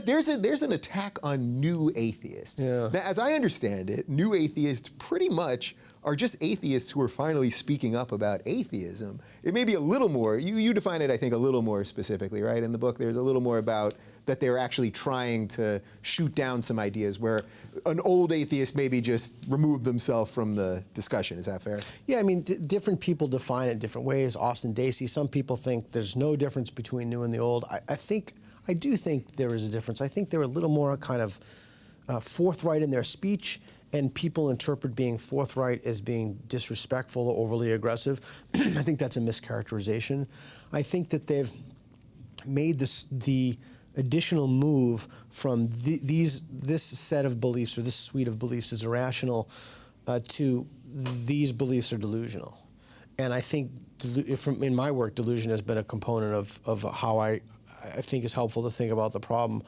there's an attack on new atheists. Yeah. Now, as I understand it, new atheists pretty much are just atheists who are finally speaking up about atheism. It may be a little more, you define it, I think, a little more specifically, right? In the book, there's a little more about that they're actually trying to shoot down some ideas where an old atheist maybe just removed themselves from the discussion. Is that fair? Yeah, I mean, different people define it different ways. Austin Dacey, some people think there's no difference between new and the old. I do think there is a difference. I think they're a little more kind of forthright in their speech, and people interpret being forthright as being disrespectful or overly aggressive. I think that's a mischaracterization. I think that they've made the additional move from this set of beliefs or this suite of beliefs is irrational to these beliefs are delusional. And I think in my work, delusion has been a component of how I think is helpful to think about the problem.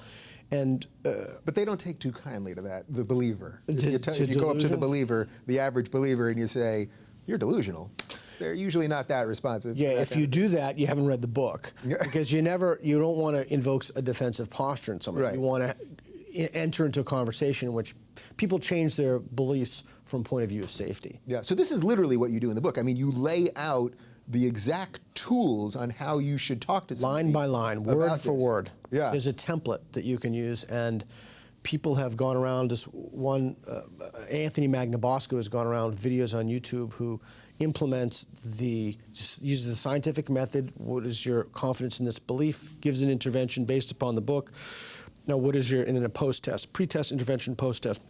And but they don't take too kindly to that, the believer. If you delusion? go up to the believer, the average believer, and you say, you're delusional, they're usually not that responsive. Yeah, if you do that, you haven't read the book. Because you don't want to invoke a defensive posture in someone. Right. You want to enter into a conversation in which people change their beliefs from point of view of safety. Yeah, so this is literally what you do in the book. I mean, you lay out the exact tools on how you should talk to somebody. Line by line, word for word. Yeah. There's a template that you can use, and people have gone around, this one, Anthony Magnabosco has gone around with videos on YouTube who implements uses the scientific method, what is your confidence in this belief, gives an intervention based upon the book. Now what is and then a post-test, pre-test, intervention, post-test.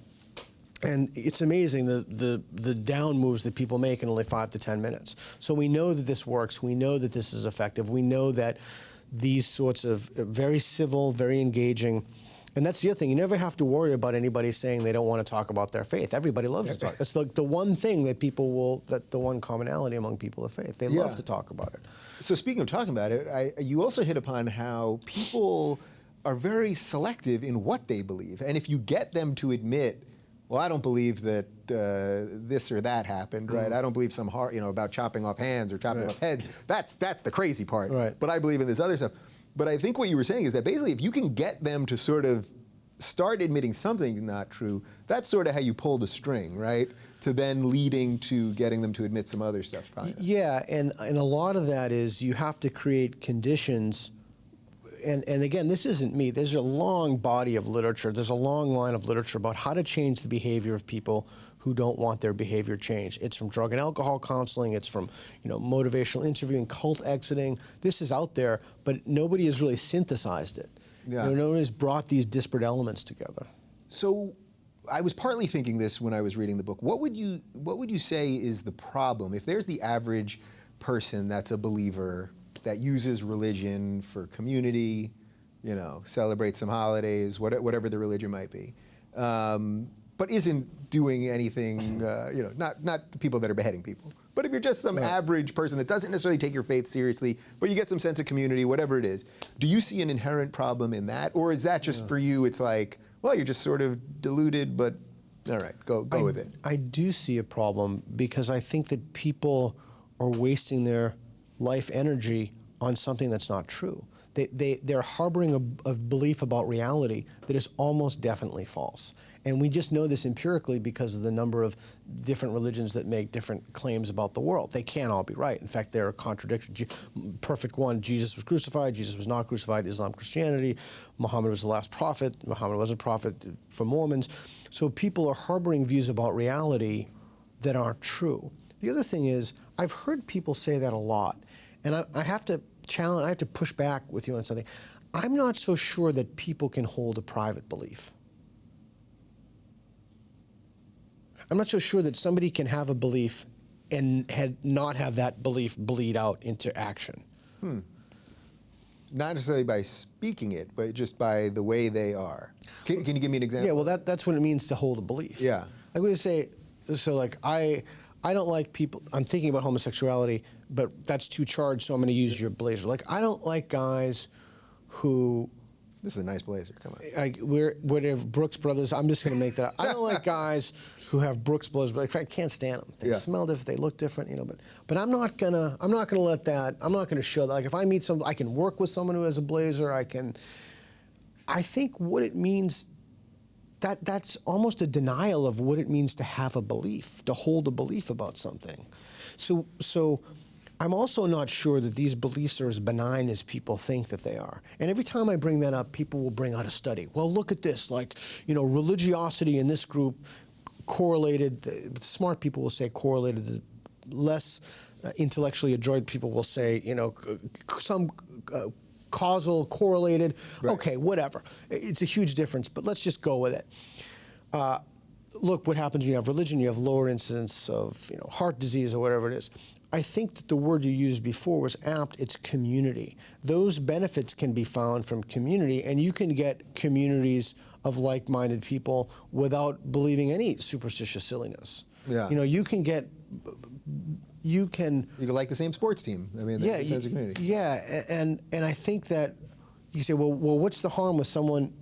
And it's amazing the down moves that people make in only 5 to 10 minutes. So we know that this works. We know that this is effective. We know that these sorts of very civil, very engaging, and that's the other thing. You never have to worry about anybody saying they don't want to talk about their faith. Everybody loves to talk. It's like the one thing that the one commonality among people of faith. They love to talk about it. So speaking of talking about it, you also hit upon how people are very selective in what they believe. And if you get them to admit, well, I don't believe that this or that happened, right? I don't believe some about chopping off hands or chopping off heads. That's the crazy part. Right. But I believe in this other stuff. But I think what you were saying is that basically if you can get them to sort of start admitting something's not true, that's sort of how you pull the string, right? To then leading to getting them to admit some other stuff. Yeah, and a lot of that is you have to create conditions. And again, this isn't me. There's a long body of literature. There's a long line of literature about how to change the behavior of people who don't want their behavior changed. It's from drug and alcohol counseling. It's from motivational interviewing, cult exiting. This is out there, but nobody has really synthesized it. Yeah. No one has brought these disparate elements together. So I was partly thinking this when I was reading the book. What would you say is the problem? If there's the average person that's a believer that uses religion for community, celebrates some holidays, whatever the religion might be, but isn't doing anything, not the people that are beheading people. But if you're just some average person that doesn't necessarily take your faith seriously, but you get some sense of community, whatever it is, do you see an inherent problem in that? Or is that just for you, it's like, well, you're just sort of deluded, but all right, go with it. I do see a problem because I think that people are wasting their life energy on something that's not true. They're harboring a belief about reality that is almost definitely false. And we just know this empirically because of the number of different religions that make different claims about the world. They can't all be right. In fact, there are contradictions. Perfect one, Jesus was crucified, Jesus was not crucified, Islam, Christianity, Muhammad was the last prophet, Muhammad was a prophet for Mormons. So people are harboring views about reality that aren't true. The other thing is, I've heard people say that a lot. And I have to challenge, I have to push back with you on something. I'm not so sure that people can hold a private belief. I'm not so sure that somebody can have a belief and not have that belief bleed out into action. Not necessarily by speaking it, but just by the way they are. Can you give me an example? Yeah, well, that's what it means to hold a belief. Yeah. Like we say, so like I don't like people, I'm thinking about homosexuality, but that's too charged, so I'm going to use your blazer. Like, I don't like guys who... This is a nice blazer, come on. Whatever, Brooks Brothers, I'm just going to make that up. I don't like guys who have Brooks Brothers, but I can't stand them. They smell different, they look different, but I'm not going to let that, I'm not going to show that. Like, if I meet someone, I can work with someone who has a blazer, I think what it means, that's almost a denial of what it means to have a belief, to hold a belief about something. So I'm also not sure that these beliefs are as benign as people think that they are. And every time I bring that up, people will bring out a study. Well, look at this, like, religiosity in this group correlated, smart people will say correlated, less intellectually adroit people will say, some causal, correlated, right. Okay, whatever. It's a huge difference, but let's just go with it. Look what happens when you have religion, you have lower incidence of heart disease or whatever it is. I think that the word you used before was apt. It's community. Those benefits can be found from community, and you can get communities of like-minded people without believing any superstitious silliness. Yeah. You can like the same sports team. I mean, that's a sense of community. Yeah, and I think that you say, well, what's the harm with someone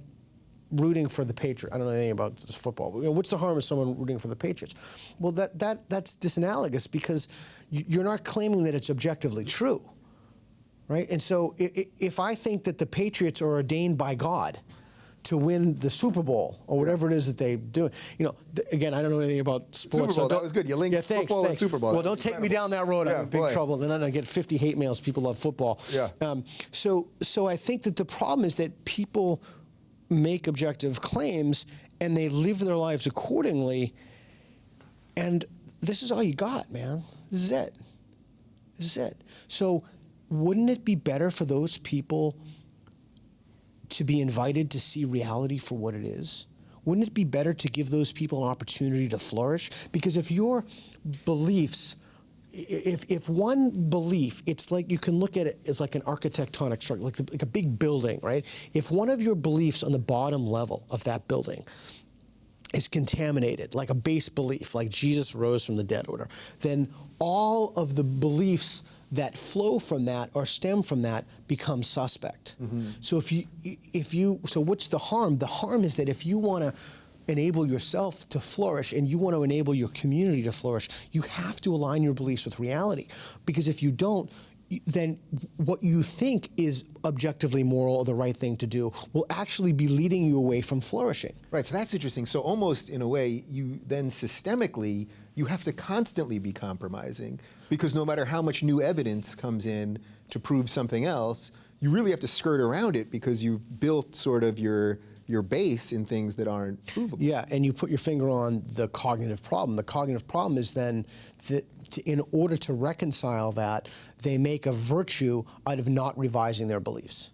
rooting for the Patriots? I don't know anything about football, but what's the harm of someone rooting for the Patriots? Well, that's disanalogous because you're not claiming that it's objectively true, right? And so if I think that the Patriots are ordained by God to win the Super Bowl or whatever it is that they do, again, I don't know anything about sports. Super Bowl, that was good. You linked football and Super Bowl. Well, don't take me down that road. I'm in big trouble. Then I get 50 hate mails. People love football. Yeah. So I think that the problem is that people make objective claims and they live their lives accordingly, and this is all you got, man. This is it. So wouldn't it be better for those people to be invited to see reality for what it is? Wouldn't it be better to give those people an opportunity to flourish? Because if your beliefs, if one belief, it's like you can look at it as like an architectonic structure, like a big building, right? If one of your beliefs on the bottom level of that building is contaminated, like a base belief, like Jesus rose from the dead or whatever, then all of the beliefs that flow from that or stem from that become suspect. Mm-hmm. So so what's the harm? The harm is that if you want to enable yourself to flourish and you want to enable your community to flourish, you have to align your beliefs with reality. Because if you don't, then what you think is objectively moral or the right thing to do will actually be leading you away from flourishing. Right, so that's interesting. So almost in a way, you then systemically, you have to constantly be compromising because no matter how much new evidence comes in to prove something else, you really have to skirt around it because you've built sort of your base in things that aren't provable. Yeah, and you put your finger on the cognitive problem. The cognitive problem is then that in order to reconcile that, they make a virtue out of not revising their beliefs.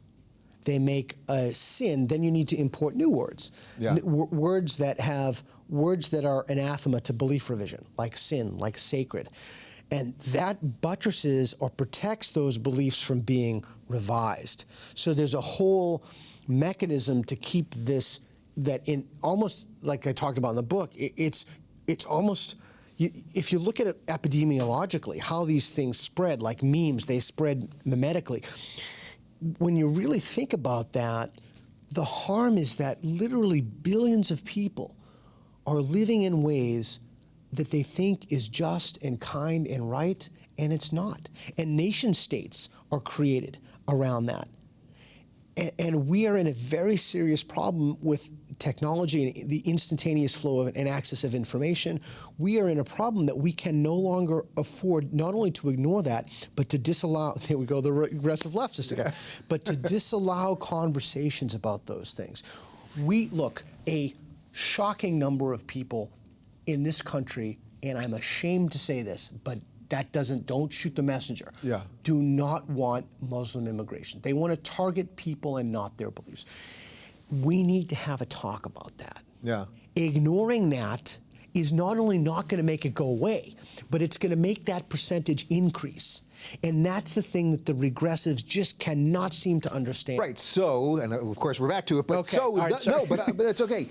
They make a sin, then you need to import new words. Yeah. Words that are anathema to belief revision, like sin, like sacred. And that buttresses or protects those beliefs from being revised. So there's a whole mechanism to keep this, that in almost like I talked about in the book, it's almost, if you look at it epidemiologically, how these things spread, like memes, they spread mimetically. When you really think about that, the harm is that literally billions of people are living in ways that they think is just and kind and right, and it's not. And nation states are created around that. And we are in a very serious problem with technology and the instantaneous flow of and access of information. We are in a problem that we can no longer afford not only to ignore that, but to disallow, there we go, the regressive leftists again, but to disallow conversations about those things. Look, a shocking number of people in this country, and I'm ashamed to say this, but don't shoot the messenger. Yeah. Do not want Muslim immigration. They want to target people and not their beliefs. We need to have a talk about that. Yeah. Ignoring that is not only not going to make it go away, but it's going to make that percentage increase. And that's the thing that the regressives just cannot seem to understand. Right. So, and of course we're back to it, but okay. But it's okay.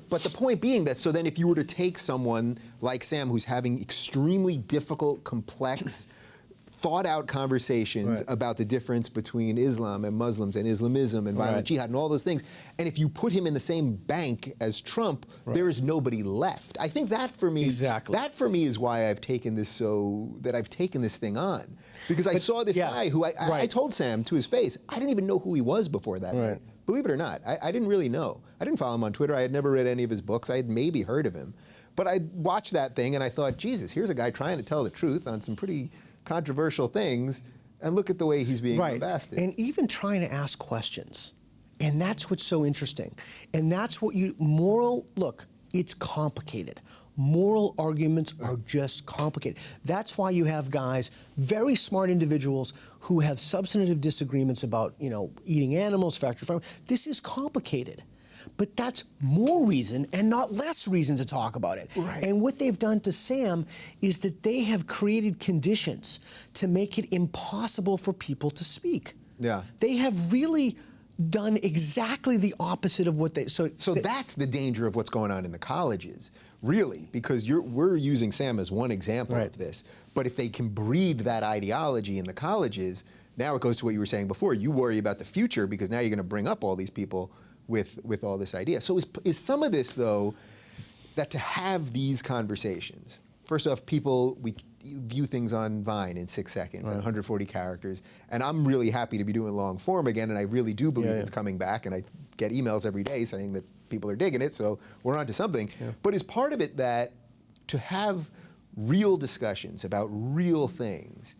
But the point being that so then if you were to take someone like Sam who's having extremely difficult, complex thought out conversations about the difference between Islam and Muslims and Islamism and violent jihad and all those things. And if you put him in the same bank as Trump, there is nobody left. I think that for me, that for me is why I've taken this I've taken this thing on. Because I saw this guy who I told Sam to his face, I didn't even know who he was before that night. Believe it or not, I didn't really know. I didn't follow him on Twitter. I had never read any of his books. I had maybe heard of him. But I watched that thing and I thought, Jesus, here's a guy trying to tell the truth on some pretty controversial things, and look at the way he's being lambasted. And even trying to ask questions. And that's what's so interesting. And that's what look, it's complicated. Moral arguments are just complicated. That's why you have guys, very smart individuals, who have substantive disagreements about, eating animals, factory farming. This is complicated. But that's more reason and not less reason to talk about it. And what they've done to Sam is that they have created conditions to make it impossible for people to speak. They have really done exactly the opposite of what they... So that's the danger of what's going on in the colleges, really, because we're using Sam as one example of this. But if they can breed that ideology in the colleges, now it goes to what you were saying before. You worry about the future because now you're going to bring up all these people with all this idea. So is some of this, though, that to have these conversations, first off, we view things on Vine in 6 seconds and 140 characters, and I'm really happy to be doing long form again, and I really do believe it's coming back, and I get emails every day saying that people are digging it, so we're on to something. But is part of it that to have real discussions about real things,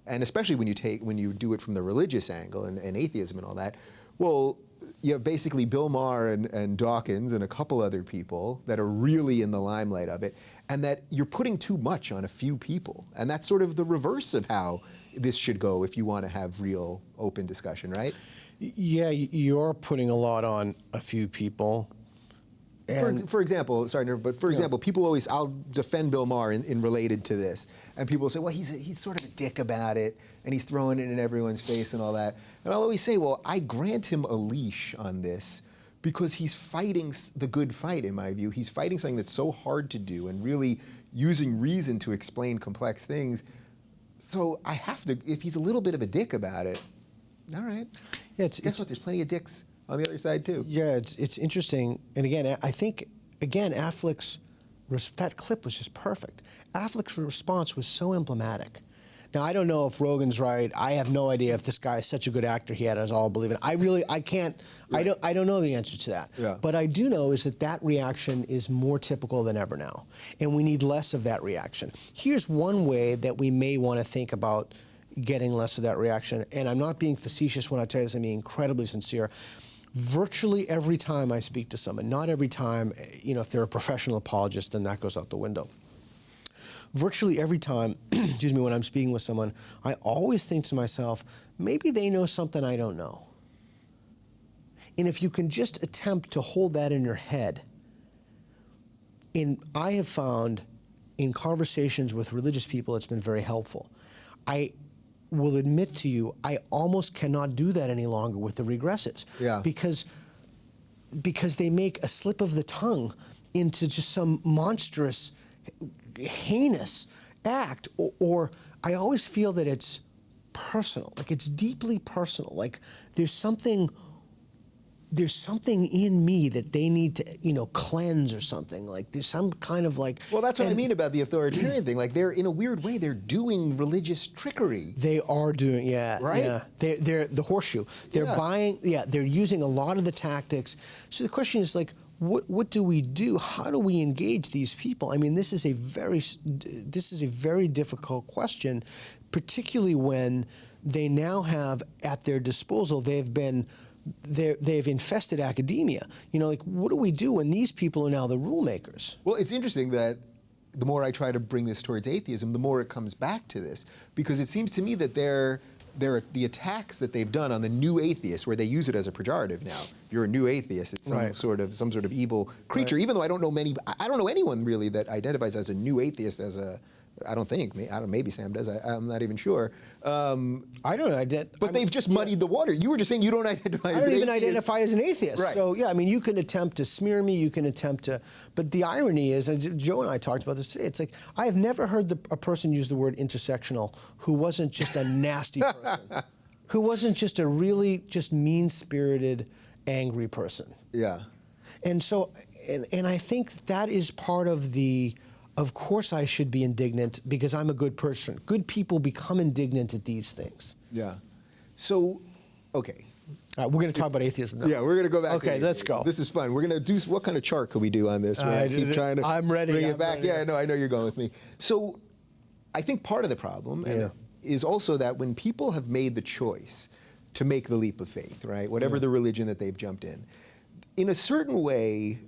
and especially when you do it from the religious angle and atheism and all that, well, you have basically Bill Maher and Dawkins and a couple other people that are really in the limelight of it, and that you're putting too much on a few people. And that's sort of the reverse of how this should go if you want to have real open discussion, right? Yeah, you're putting a lot on a few people. For example, example, people always, I'll defend Bill Maher in related to this, and people say, well, he's sort of a dick about it, and he's throwing it in everyone's face and all that. And I'll always say, well, I grant him a leash on this because he's fighting the good fight, in my view. He's fighting something that's so hard to do and really using reason to explain complex things. So I have to, if he's a little bit of a dick about it, all right. Guess what? There's plenty of dicks on the other side too. Yeah, it's interesting. And again, I think, Affleck's, that clip was just perfect. Affleck's response was so emblematic. Now, I don't know if Rogan's right. I have no idea if this guy is such a good actor he had us all believing. I can't, I don't know the answer to that. But I do know is that reaction is more typical than ever now. And we need less of that reaction. Here's one way that we may want to think about getting less of that reaction. And I'm not being facetious when I tell you this, I'm being incredibly sincere. Virtually every time I speak to someone, not every time, if they're a professional apologist, then that goes out the window. Virtually every time, when I'm speaking with someone, I always think to myself, maybe they know something I don't know. And if you can just attempt to hold that in your head, I have found in conversations with religious people, it's been very helpful. I will admit to you, I almost cannot do that any longer with the regressives. Because they make a slip of the tongue into just some monstrous, heinous act, or I always feel that it's personal, like it's deeply personal, like there's something in me that they need to, cleanse or something. Like there's some kind of like... Well, that's what I mean about the authoritarian thing. Like they're, in a weird way, they're doing religious trickery. They are doing, Right? Yeah. They're the horseshoe. They're buying, they're using a lot of the tactics. So the question is like, what do we do? How do we engage these people? I mean, this is a very difficult question, particularly when they now have at their disposal, they've infested academia. What do we do when these people are now the rule makers? Well, it's interesting that the more I try to bring this towards atheism, the more it comes back to this, because it seems to me that the attacks that they've done on the new atheists, where they use it as a pejorative now. If you're a new atheist, it's some sort of evil creature. Even though I don't know anyone really that identifies as a new atheist as a I don't think. Maybe Sam does. I'm not even sure. I don't identify. But they've just muddied the water. You were just saying you don't identify as an atheist. I don't even identify as an atheist. Right. So, yeah, I mean, you can attempt to smear me, you can attempt to, but the irony is, and Joe and I talked about this today, it's like, I have never heard a person use the word intersectional who wasn't just a nasty person, who wasn't just a really just mean-spirited, angry person. Yeah. And so, and I think that is part of of course I should be indignant because I'm a good person. Good people become indignant at these things. Yeah. So, okay. We're going to talk about atheism now. Yeah, we're going to go back. Okay, let's go. This is fun. We're going to do, what kind of chart could we do on this? I keep trying to I'm ready. bring it back. Ready. Yeah, I know you're going with me. So, I think part of the problem is also that when people have made the choice to make the leap of faith, right, whatever the religion that they've jumped in a certain way,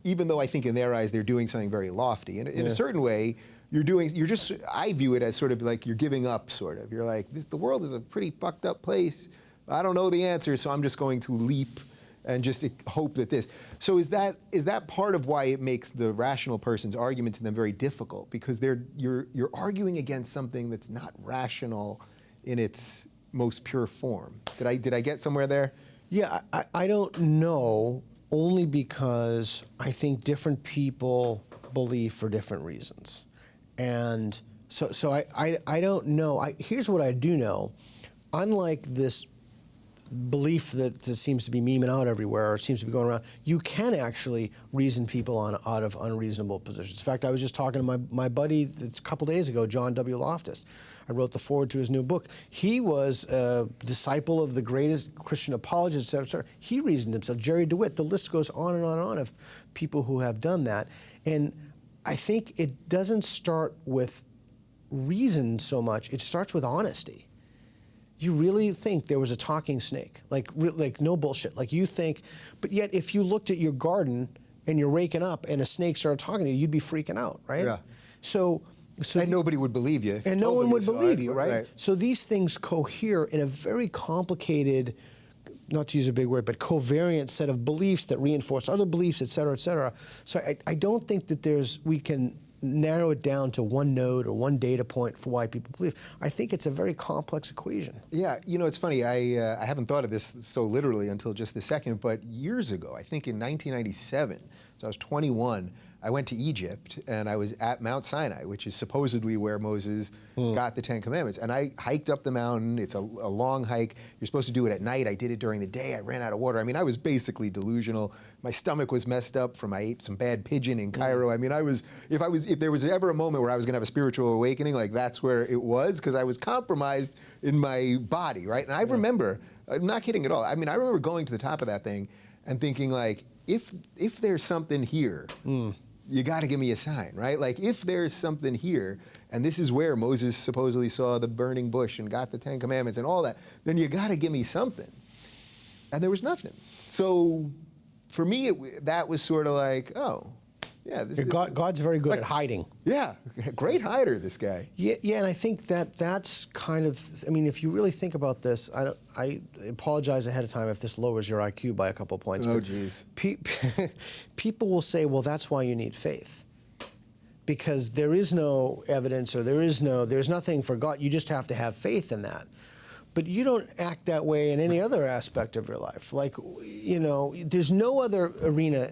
even though I think in their eyes they're doing something very lofty, in a certain way, I view it as sort of like you're giving up, sort of. You're like, the world is a pretty fucked up place. I don't know the answer, so I'm just going to leap and just hope that this. So is that part of why it makes the rational person's argument to them very difficult? Because you're arguing against something that's not rational in its most pure form. Did I get somewhere there? Yeah, I don't know, only because I think different people believe for different reasons. And so I don't know. Here's what I do know. Unlike this belief that seems to be memeing out everywhere or seems to be going around, you can actually reason people out of unreasonable positions. In fact, I was just talking to my buddy a couple days ago, John W. Loftus. I wrote the foreword to his new book. He was a disciple of the greatest Christian apologists, et cetera. He reasoned himself. Jerry DeWitt, the list goes on and on and on of people who have done that. And I think it doesn't start with reason so much. It starts with honesty. You really think there was a talking snake, like no bullshit. Like you think, but yet if you looked at your garden and you're raking up and a snake started talking to you, you'd be freaking out, right? Yeah. So and nobody would believe you. And no one would believe you, right? So these things cohere in a very complicated, not to use a big word, but covariant set of beliefs that reinforce other beliefs, et cetera, et cetera. So I don't think that we can narrow it down to one node or one data point for why people believe. I think it's a very complex equation. Yeah, it's funny. I haven't thought of this so literally until just this second, but years ago, I think in 1997, so I was 21, I went to Egypt and I was at Mount Sinai, which is supposedly where Moses got the Ten Commandments. And I hiked up the mountain. It's a long hike. You're supposed to do it at night. I did it during the day. I ran out of water. I mean, I was basically delusional. My stomach was messed up from I ate some bad pigeon in Cairo. I mean, if there was ever a moment where I was going to have a spiritual awakening, like that's where it was, because I was compromised in my body, right? And I remember, I'm not kidding at all. I mean, I remember going to the top of that thing and thinking like, if there's something here, you got to give me a sign, right? Like if there's something here, and this is where Moses supposedly saw the burning bush and got the Ten Commandments and all that, then you got to give me something. And there was nothing. So for me, that was sort of like, oh, yeah. God's very good at hiding. Yeah, great hider, this guy. Yeah, and I think that's kind of, I mean, if you really think about this, I apologize ahead of time if this lowers your IQ by a couple points. Oh, geez. People will say, well, that's why you need faith. Because there is no evidence or there's nothing for God. You just have to have faith in that. But you don't act that way in any other aspect of your life. Like, there's no other arena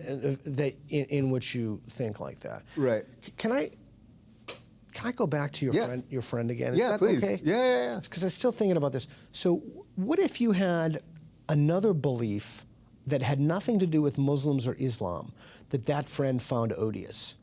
in which you think like that. Right. Can I go back to your friend again? Is that please. Okay? Yeah. Because I'm still thinking about this. So what if you had another belief that had nothing to do with Muslims or Islam that friend found odious?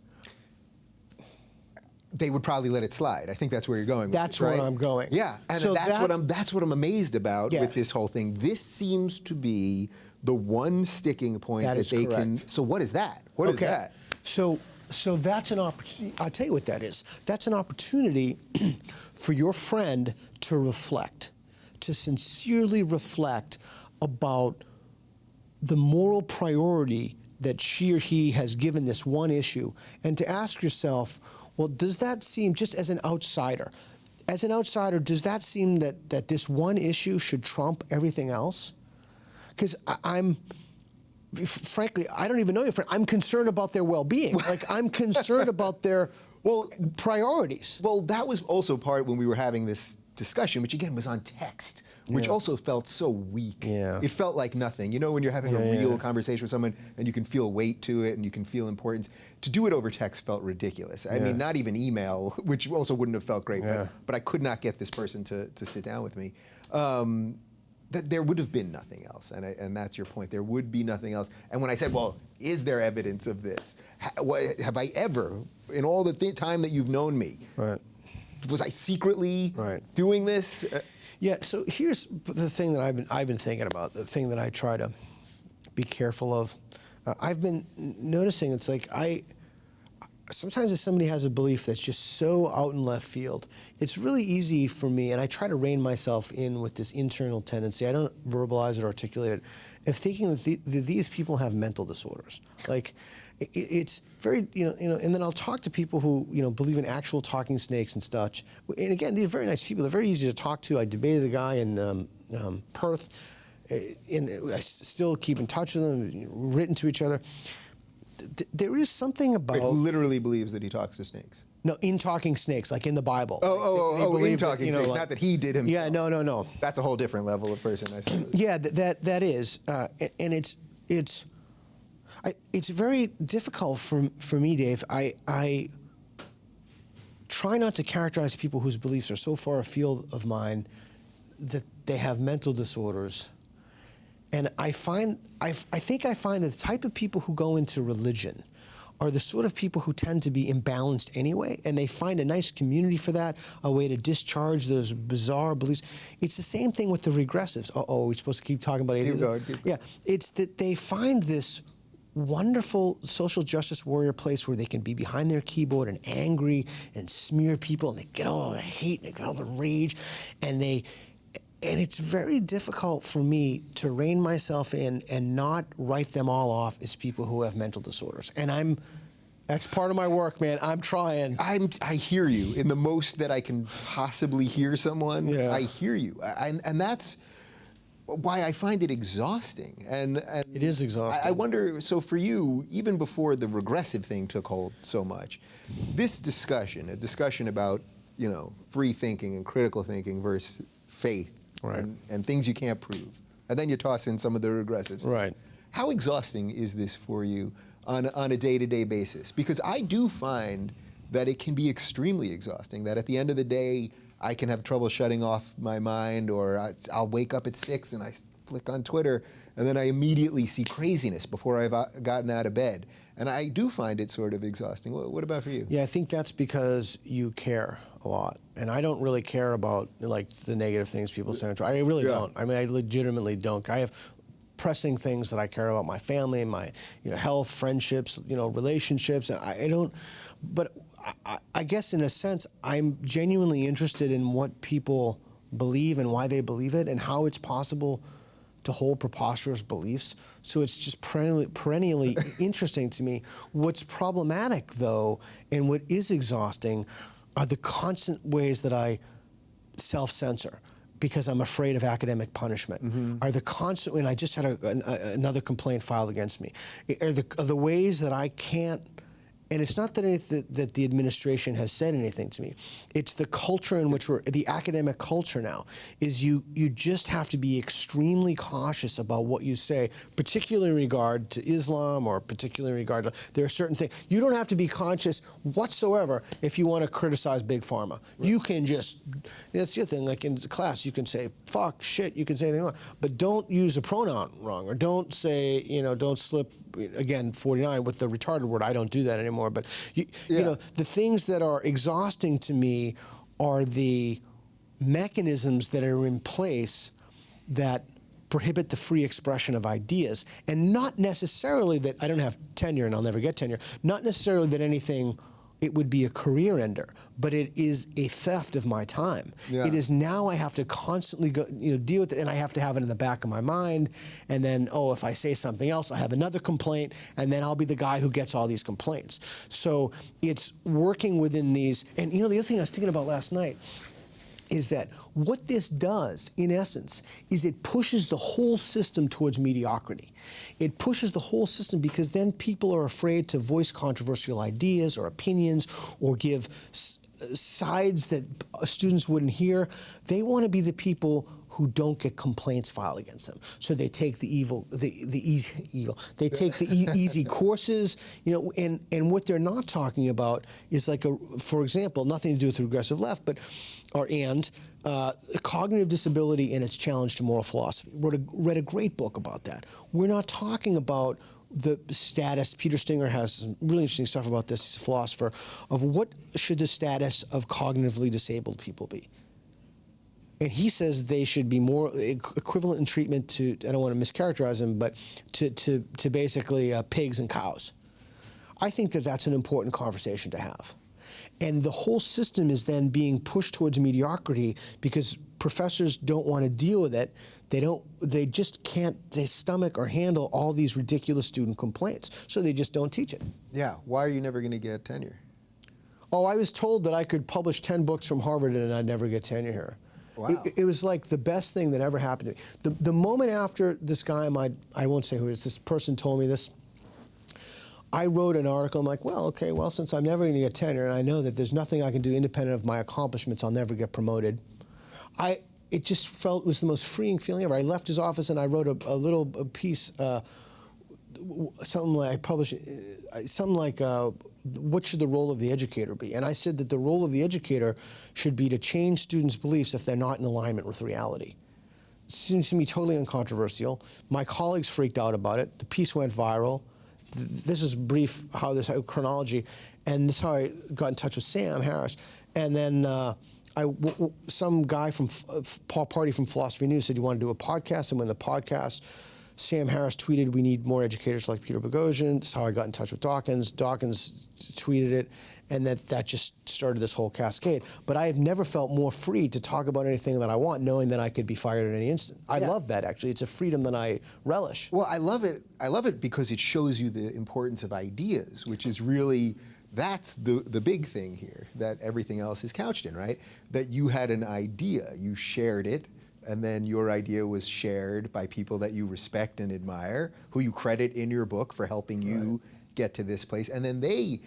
They would probably let it slide. I think that's where you're going. That's right? where I'm going. Yeah, and so that's what I'm amazed about with this whole thing. This seems to be the one sticking point that they can. So what is that? What is that? So that's an opportunity. I'll tell you what that is. That's an opportunity for your friend to reflect, to sincerely reflect about the moral priority that she or he has given this one issue, and to ask yourself, well, does that seem, just as an outsider, does that seem that this one issue should trump everything else? Because frankly, I don't even know your friend. I'm concerned about their well-being. Like, I'm concerned about their Well, priorities. Well, that was also part when we were having this discussion, which again was on text, which also felt so weak. Yeah. It felt like nothing. You know, when you're having a real conversation with someone and you can feel weight to it and you can feel importance, to do it over text felt ridiculous. I mean, not even email, which also wouldn't have felt great, but I could not get this person to sit down with me. That there would have been nothing else, and that's your point. There would be nothing else. And when I said, well, is there evidence of this? Have I ever, in all the time that you've known me, was I secretly doing this? Yeah, so here's the thing that I've been thinking about, the thing that I try to be careful of. I've been noticing it's like sometimes if somebody has a belief that's just so out in left field, it's really easy for me, and I try to rein myself in with this internal tendency. I don't verbalize it, articulate it, of thinking that these people have mental disorders. Like, it's very, and then I'll talk to people who, believe in actual talking snakes and such. And again, these are very nice people. They're very easy to talk to. I debated a guy in Perth, and I still keep in touch with them, written to each other. There is something about... Who literally believes that he talks to snakes? No, in talking snakes, like in the Bible. In talking snakes, like, not that he did himself. Yeah, no. That's a whole different level of person, I suppose. Yeah, that is, and it's very difficult for me, Dave. I try not to characterize people whose beliefs are so far afield of mine that they have mental disorders. And I think I find that the type of people who go into religion are the sort of people who tend to be imbalanced anyway, and they find a nice community for that, a way to discharge those bizarre beliefs. It's the same thing with the regressives. We're supposed to keep talking about atheism? Yeah, it's that they find this wonderful social justice warrior place where they can be behind their keyboard and angry and smear people, and they get all the hate and they get all the rage, and it's very difficult for me to rein myself in and not write them all off as people who have mental disorders. And that's part of my work, man. I'm trying. I hear you in the most that I can possibly hear someone. Yeah. I hear you, and that's why I find it exhausting. And it is exhausting. I wonder. So for you, even before the regressive thing took hold so much, this discussion, a discussion about free thinking and critical thinking versus faith. Right. And things you can't prove. And then you toss in some of the regressives. Right. How exhausting is this for you on a day-to-day basis? Because I do find that it can be extremely exhausting, that at the end of the day, I can have trouble shutting off my mind, or I'll wake up at 6 and I flick on Twitter, and then I immediately see craziness before I've gotten out of bed. And I do find it sort of exhausting. What about for you? Yeah, I think that's because you care a lot. And I don't really care about like the negative things people say. I really don't. I mean, I legitimately don't. I have pressing things that I care about: my family, my health, friendships, relationships. And I don't. But I guess in a sense, I'm genuinely interested in what people believe and why they believe it and how it's possible to hold preposterous beliefs. So it's just perennially interesting to me. What's problematic, though, and what is exhausting are the constant ways that I self-censor because I'm afraid of academic punishment. Are the constant, and I just had another complaint filed against me, are the ways that I can't, and it's not that the administration has said anything to me. It's the culture in which the academic culture now, is you just have to be extremely cautious about what you say, particularly in regard to Islam or particularly in regard to, there are certain things. You don't have to be conscious whatsoever if you want to criticize Big Pharma. Right. You can just, that's the other thing, like in class, you can say, fuck, shit, you can say anything wrong, but don't use a pronoun wrong, or don't say, don't slip, again, 49 with the retarded word. I don't do that anymore. But you know, the things that are exhausting to me are the mechanisms that are in place that prohibit the free expression of ideas, and not necessarily that I don't have tenure and I'll never get tenure. Not necessarily that anything. It would be a career ender, but it is a theft of my time. Yeah. It is now I have to constantly go, deal with it, and I have to have it in the back of my mind. And then, if I say something else, I have another complaint, and then I'll be the guy who gets all these complaints. So it's working within these. And the other thing I was thinking about last night is that what this does, in essence, is it pushes the whole system towards mediocrity. It pushes the whole system because then people are afraid to voice controversial ideas or opinions or give sides that students wouldn't hear. They want to be the people who don't get complaints filed against them. So they take the they take the easy courses, you know, and what they're not talking about is like for example, nothing to do with the regressive left, but cognitive disability and its challenge to moral philosophy. Read a great book about that. We're not talking about the status. Peter Singer has some really interesting stuff about this. He's a philosopher of what should the status of cognitively disabled people be. And he says they should be more equivalent in treatment to, I don't want to mischaracterize them, but to basically pigs and cows. I think that that's an important conversation to have. And the whole system is then being pushed towards mediocrity because professors don't want to deal with it. They just can't stomach or handle all these ridiculous student complaints. So they just don't teach it. Yeah, why are you never going to get tenure? Oh, I was told that I could publish 10 books from Harvard and I'd never get tenure here. Wow. It was like the best thing that ever happened to me. The moment after this guy, I won't say who it is, this person told me this, I wrote an article. I'm like, well, okay, well, since I'm never going to get tenure and I know that there's nothing I can do independent of my accomplishments, I'll never get promoted. It just felt it was the most freeing feeling ever. I left his office and I wrote a little piece, something like I published, something like what should the role of the educator be? And I said that the role of the educator should be to change students' beliefs if they're not in alignment with reality. It seems to me totally uncontroversial. My colleagues freaked out about it. The piece went viral. This is brief chronology, and this is how I got in touch with Sam Harris. And then some guy from Paul Party from Philosophy News said he wanted to do a podcast, and when the podcast, Sam Harris tweeted, "We need more educators like Peter Boghossian." That's how I got in touch with Dawkins. Dawkins tweeted it, and that just started this whole cascade. But I have never felt more free to talk about anything that I want, knowing that I could be fired at any instant. I love that, actually. It's a freedom that I relish. Well, I love it. I love it because it shows you the importance of ideas, which is really, that's the big thing here that everything else is couched in, right? That you had an idea, you shared it, and then your idea was shared by people that you respect and admire, who you credit in your book for helping you get to this place, and then they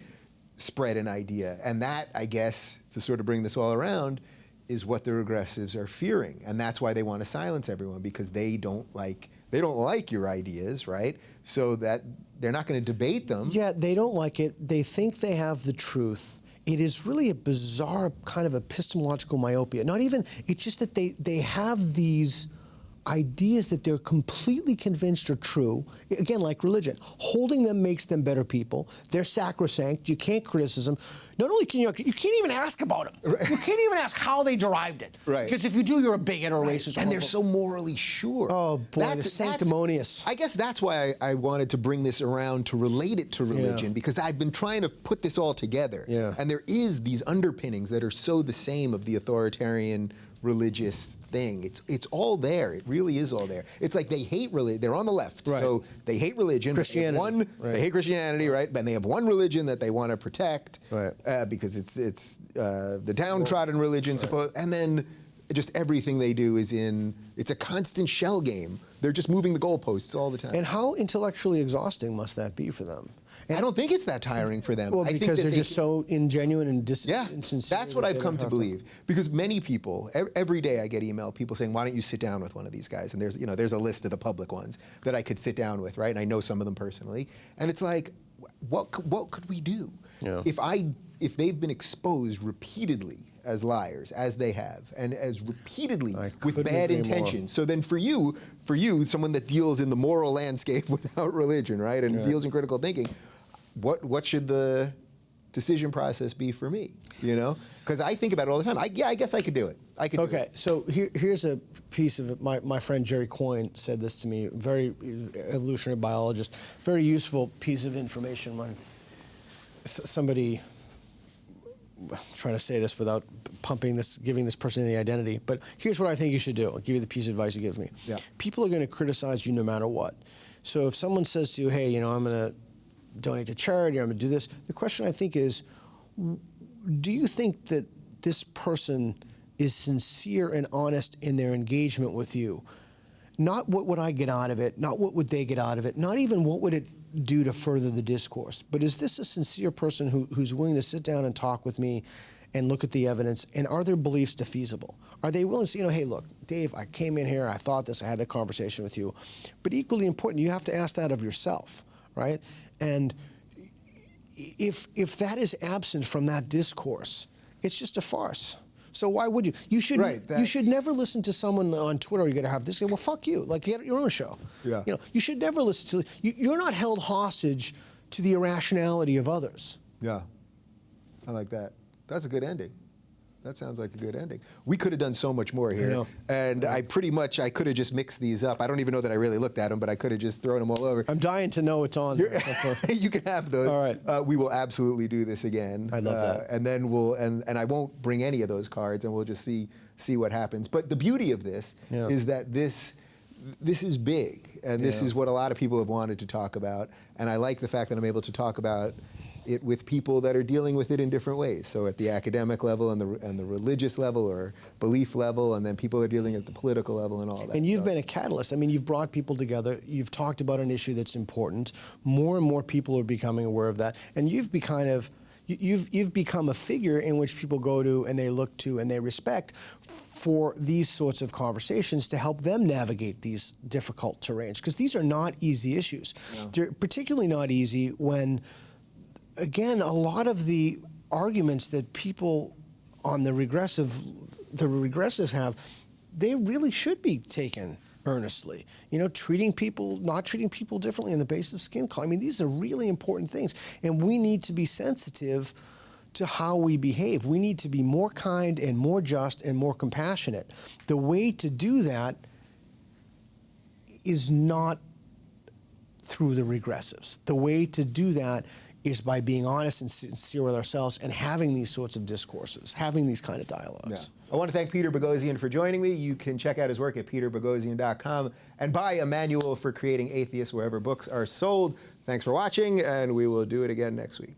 spread an idea. And that, I guess, to sort of bring this all around, is what the regressives are fearing. And that's why they want to silence everyone, because they don't like your ideas, right? So that they're not going to debate them. Yeah, they don't like it. They think they have the truth. It is really a bizarre kind of epistemological myopia. Not even, it's just that they have these ideas that they're completely convinced are true. Again, like religion. Holding them makes them better people. They're sacrosanct. You can't criticize them. Not only can you can't even ask about them. Right. You can't even ask how they derived it. Right. Because if you do, you're a bigot or a racist. And they're so morally sure. Oh, boy, they're sanctimonious. I guess that's why I wanted to bring this around to relate it to religion, because I've been trying to put this all together. Yeah. And there is these underpinnings that are so the same of the authoritarian religious thing. It's all there. It really is all there. It's like they hate religion. They're on the left, so they hate religion. Christianity. They hate Christianity, right? And they have one religion that they want to protect, because it's the downtrodden religion, and then just everything they do is it's a constant shell game. They're just moving the goalposts all the time. And how intellectually exhausting must that be for them? And I don't think it's that tiring for them. Well, I because think they're just so ingenuine and insincere. That's what I've come to believe. Because many people, every day I get email, people saying, "Why don't you sit down with one of these guys?" And there's a list of the public ones that I could sit down with, right? And I know some of them personally. And it's like, what could we do? Yeah. If they've been exposed repeatedly as liars, as they have, and as repeatedly with bad intentions. So then for you, someone that deals in the moral landscape without religion, right, and deals in critical thinking, what should the decision process be for me? Because I think about it all the time. I guess I could do it. I could. Okay, so here's a piece of it. My friend Jerry Coyne said this to me. Very evolutionary biologist. Very useful piece of information when somebody. I'm trying to say this without giving this person any identity, but here's what I think you should do. I'll give you the piece of advice he gives me. Yeah. People are going to criticize you no matter what. So if someone says to you, "Hey, I'm going to donate to charity, or I'm going to do this," the question I think is, do you think that this person is sincere and honest in their engagement with you. Not what would I get out of it, not what would they get out of it, not even what would it do to further the discourse, but is this a sincere person who's willing to sit down and talk with me and look at the evidence, and are their beliefs defeasible? Are they willing to say, hey, look, Dave, I came in here, I thought this, I had a conversation with you, but equally important, you have to ask that of yourself, right? And if that is absent from that discourse, it's just a farce. So why would you? You should never listen to someone on Twitter. You're gonna have this. Well, fuck you. Like, get your own show. Yeah. You should never listen to. You're not held hostage to the irrationality of others. Yeah, I like that. That's a good ending. That sounds like a good ending. We could have done so much more here. And I could have just mixed these up. I don't even know that I really looked at them, but I could have just thrown them all over. I'm dying to know it's on there. You can have those. All right. We will absolutely do this again. I love that. And then and I won't bring any of those cards, and we'll just see what happens. But the beauty of this is that this is big, and this is what a lot of people have wanted to talk about. And I like the fact that I'm able to talk about it with people that are dealing with it in different ways. So at the academic level and the religious level or belief level, and then people are dealing at the political level and all that. And you've been a catalyst. I mean, you've brought people together. You've talked about an issue that's important. More and more people are becoming aware of that. And you've become a figure in which people go to and they look to and they respect for these sorts of conversations to help them navigate these difficult terrains. Because these are not easy issues. No. They're particularly not easy when, again, a lot of the arguments that people on the regressives have, they really should be taken earnestly. Not treating people differently on the basis of skin color. I mean, these are really important things, and we need to be sensitive to how we behave. We need to be more kind and more just and more compassionate. The way to do that is not through the regressives. The way to do that is by being honest and sincere with ourselves and having these sorts of discourses, having these kind of dialogues. Yeah. I want to thank Peter Boghossian for joining me. You can check out his work at peterboghossian.com and buy a manual for creating atheists wherever books are sold. Thanks for watching, and we will do it again next week.